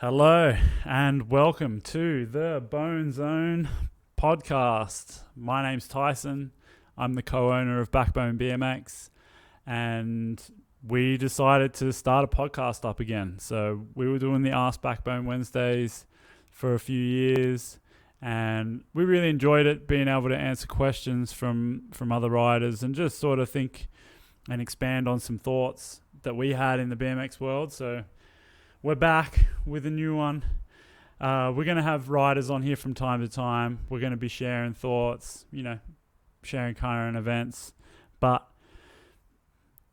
Hello and welcome to the Bone Zone podcast. My name's Tyson. I'm the co-owner of Backbone BMX, and we decided to start a podcast up again. So we were doing the Ask Backbone Wednesdays for a few years, and we really enjoyed it, being able to answer questions from other riders and just sort of think and expand on some thoughts that we had in the BMX world. So we're back with a new one. We're going to have riders on here from time to time. We're going to be sharing thoughts, sharing current events. But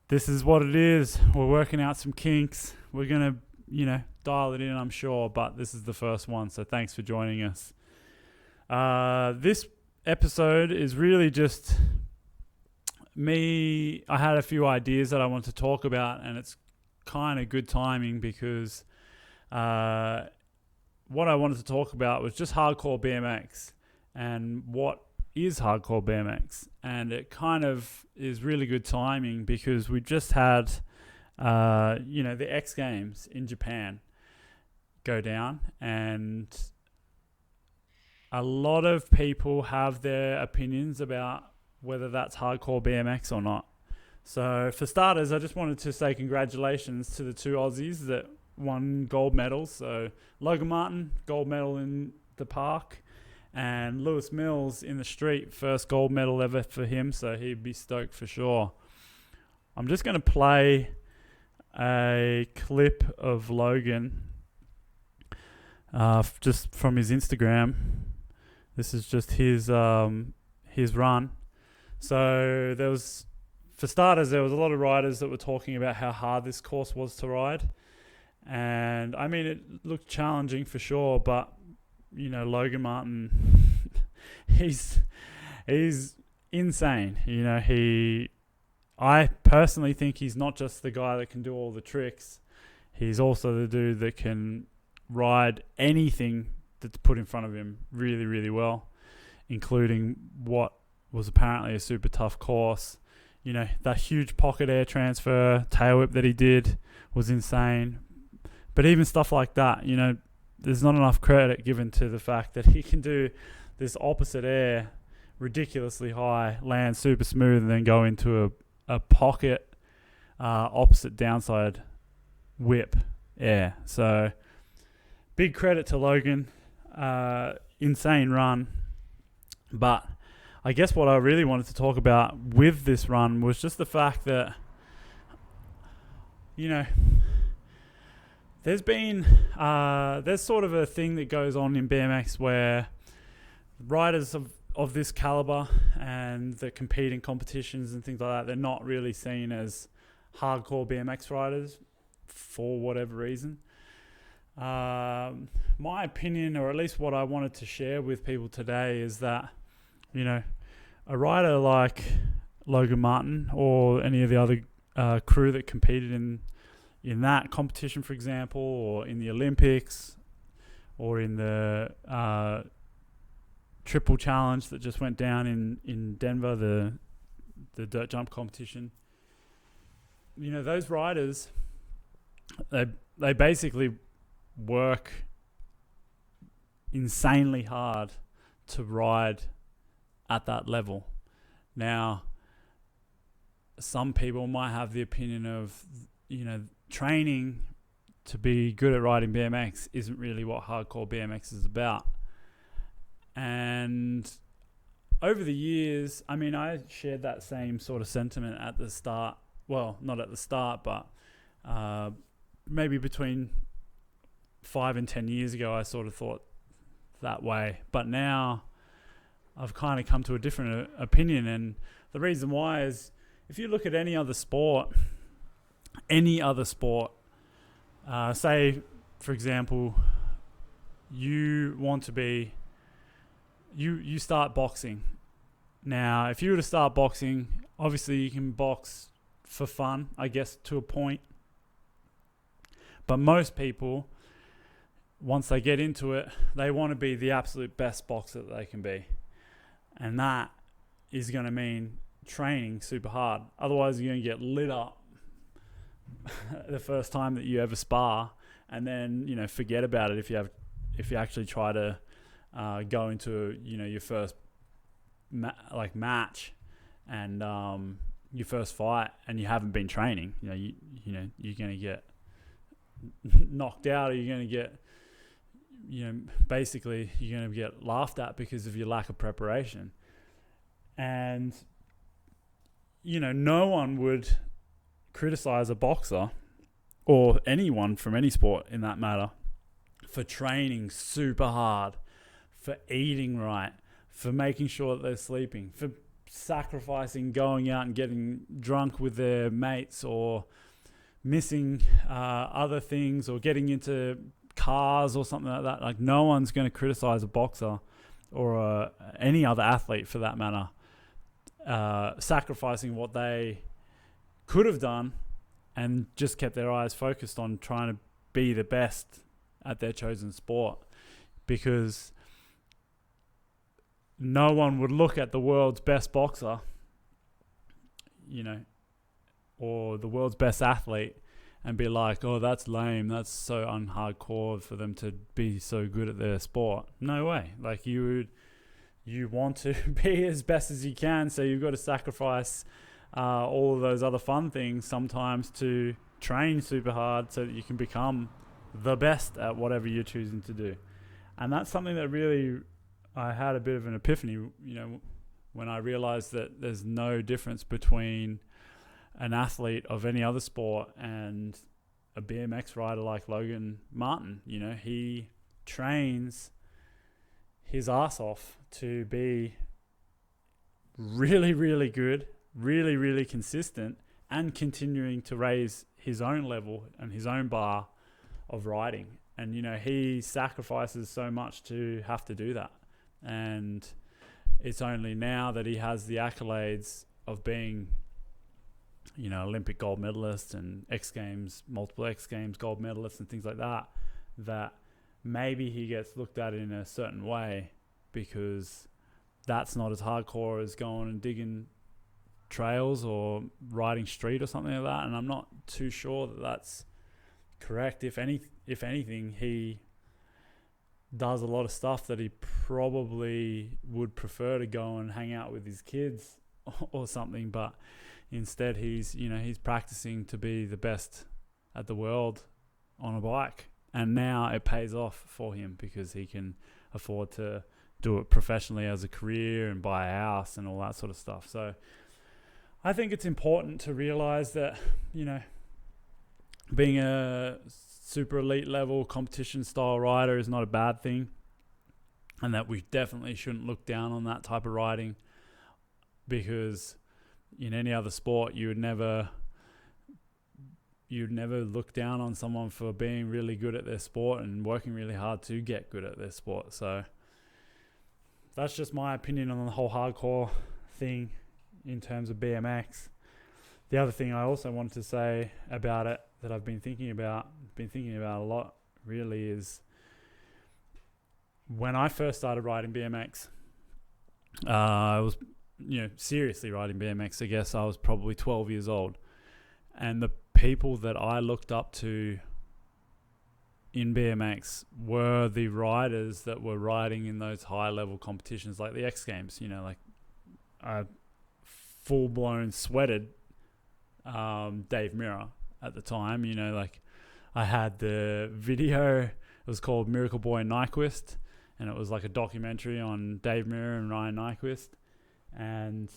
this is what it is. We're working out some kinks. We're going to, dial it in, I'm sure. But this is the first one. So thanks for joining us. This episode is really just me. I had a few ideas that I want to talk about, and it's kind of good timing because what I wanted to talk about was just hardcore BMX and what is hardcore BMX, and it kind of is really good timing because we just had the X Games in Japan go down, and a lot of people have their opinions about whether that's hardcore BMX or not. So for starters, I just wanted to say congratulations to the two Aussies that won gold medals. So Logan Martin, gold medal in the park, and Lewis Mills in the street, first gold medal ever for him. So he'd be stoked for sure. I'm just going to play a clip of Logan just from his Instagram. This is just his run. So for starters, there was a lot of riders that were talking about how hard this course was to ride. And I mean, it looked challenging for sure, but Logan Martin, he's insane. I personally think he's not just the guy that can do all the tricks. He's also the dude that can ride anything that's put in front of him really, really well, including what was apparently a super tough course. That huge pocket air transfer, tail whip that he did was insane. But even stuff like that, there's not enough credit given to the fact that he can do this opposite air ridiculously high, land super smooth, and then go into a pocket opposite downside whip air. So big credit to Logan. Insane run. But I guess what I really wanted to talk about with this run was just the fact that, there's sort of a thing that goes on in BMX where riders of this caliber and that compete in competitions and things like that, they're not really seen as hardcore BMX riders for whatever reason. My opinion, or at least what I wanted to share with people today, is that a rider like Logan Martin or any of the other crew that competed in that competition, for example, or in the Olympics, or in the triple challenge that just went down in Denver, the dirt jump competition. Those riders, they basically work insanely hard to ride at that level. Now, some people might have the opinion of, training to be good at riding BMX isn't really what hardcore BMX is about. And over the years, I shared that same sort of sentiment at the start. Well, not at the start, but maybe between 5 and 10 years ago, I sort of thought that way. But now I've kind of come to a different opinion, and the reason why is if you look at any other sport, say for example, you want to be, you start boxing. Now, if you were to start boxing, obviously you can box for fun, I guess, to a point. But most people, once they get into it, they want to be the absolute best boxer that they can be. And that is going to mean training super hard. Otherwise, you're going to get lit up the first time that you ever spar, and then, forget about it if you actually try to go into, your first match and your first fight, and you haven't been training. You're going to get knocked out, or you're going to get, basically you're going to get laughed at because of your lack of preparation. And no one would criticize a boxer, or anyone from any sport in that matter, for training super hard, for eating right, for making sure that they're sleeping, for sacrificing going out and getting drunk with their mates, or missing other things, or getting into cars or something like that. Like, no one's going to criticize a boxer or any other athlete for that matter, sacrificing what they could have done and just kept their eyes focused on trying to be the best at their chosen sport. Because no one would look at the world's best boxer, or the world's best athlete, and be like, oh, that's lame, that's so unhardcore for them to be so good at their sport. No way. Like, you want to be as best as you can, so you've got to sacrifice all of those other fun things sometimes to train super hard so that you can become the best at whatever you're choosing to do. And that's something that really, I had a bit of an epiphany, when I realized that there's no difference between an athlete of any other sport and a BMX rider like Logan Martin. He trains his ass off to be really, really good, really, really consistent, and continuing to raise his own level and his own bar of riding. And, he sacrifices so much to have to do that. And it's only now that he has the accolades of being, Olympic gold medalist and multiple X Games gold medalist and things like that, that maybe he gets looked at in a certain way, because that's not as hardcore as going and digging trails or riding street or something like that. And I'm not too sure that that's correct. If anything, he does a lot of stuff that he probably would prefer to go and hang out with his kids or something, but instead he's practicing to be the best at the world on a bike. And now it pays off for him because he can afford to do it professionally as a career and buy a house and all that sort of stuff. So I think it's important to realize that, being a super elite level competition style rider is not a bad thing, and that we definitely shouldn't look down on that type of riding, because in any other sport you'd never look down on someone for being really good at their sport and working really hard to get good at their sport. So that's just my opinion on the whole hardcore thing in terms of BMX. The other thing I also wanted to say about it that I've been thinking about a lot really, is when I first started riding BMX, I was, seriously riding BMX, I guess I was probably 12 years old. And the people that I looked up to in BMX were the riders that were riding in those high level competitions like the X Games. Like I full-blown sweated Dave Mirra at the time. Like I had the video, it was called Miracle Boy Nyquist, and it was like a documentary on Dave Mirra and Ryan Nyquist. And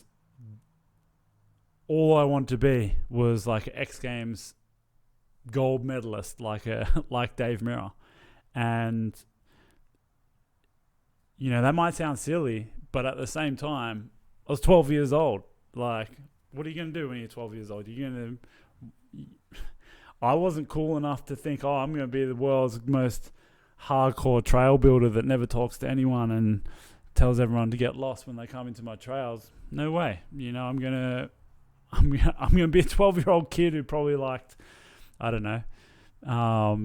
all I wanted to be was like an X Games gold medalist, like Dave Mirra. And that might sound silly, but at the same time, I was 12 years old. Like, what are you going to do when you're 12 years old? I wasn't cool enough to think, I'm going to be the world's most hardcore trail builder that never talks to anyone and tells everyone to get lost when they come into my trails. No way. I'm gonna be a 12-year-old kid who probably liked, I don't know, I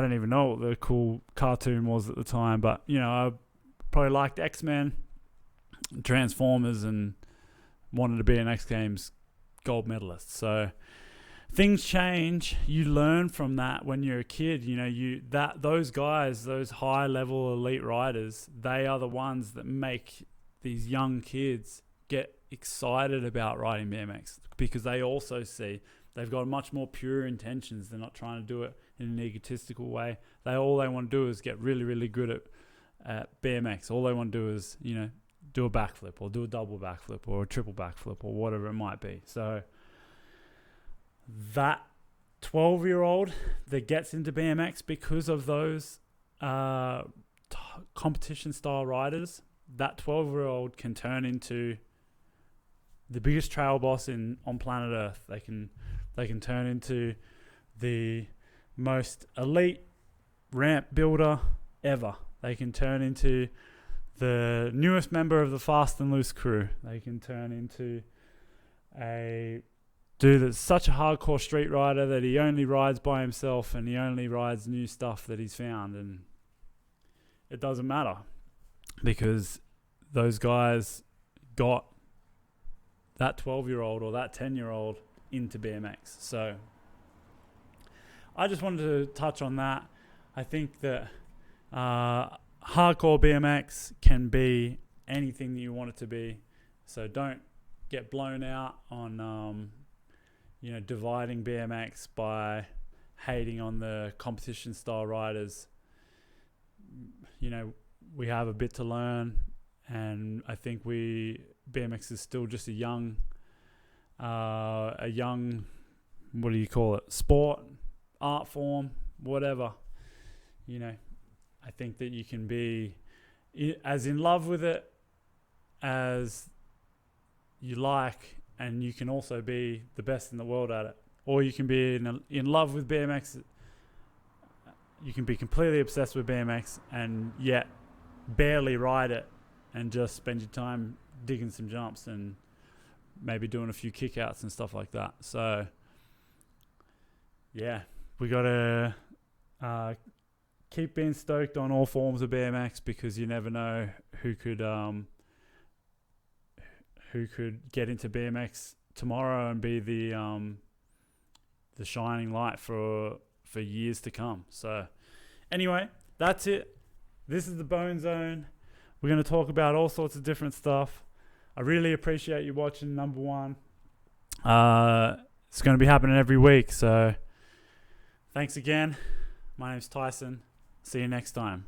don't even know what the cool cartoon was at the time, but I probably liked X-Men, Transformers, and wanted to be an X Games gold medalist. So things change. You learn from that when you're a kid. Those guys, those high level elite riders, they are the ones that make these young kids get excited about riding BMX, because they also see they've got much more pure intentions. They're not trying to do it in an egotistical way. All they want to do is get really, really good at BMX. All they want to do is, do a backflip or do a double backflip or a triple backflip or whatever it might be. So that 12-year-old that gets into BMX because of those competition style riders, that 12-year-old can turn into the biggest trail boss on planet Earth. They can turn into the most elite ramp builder ever. They can turn into the newest member of the Fast and Loose crew. They can turn into a dude that's such a hardcore street rider that he only rides by himself and he only rides new stuff that he's found. And it doesn't matter, because those guys got that 12-year-old or that 10-year-old into BMX. So I just wanted to touch on that. I think that hardcore BMX can be anything that you want it to be. So don't get blown out on dividing BMX by hating on the competition style riders. We have a bit to learn, and I think BMX is still just a young, what do you call it? Sport, art form, whatever. I think that you can be as in love with it as you like, and you can also be the best in the world at it. Or you can be in love with BMX. You can be completely obsessed with BMX and yet barely ride it, and just spend your time digging some jumps and maybe doing a few kickouts and stuff like that. So yeah, we got to keep being stoked on all forms of BMX, because you never know who could get into BMX tomorrow and be the shining light for years to come. So anyway, that's it. This is the Bone Zone. We're going to talk about all sorts of different stuff. I really appreciate you watching, number one. It's going to be happening every week. So thanks again. My name's Tyson. See you next time.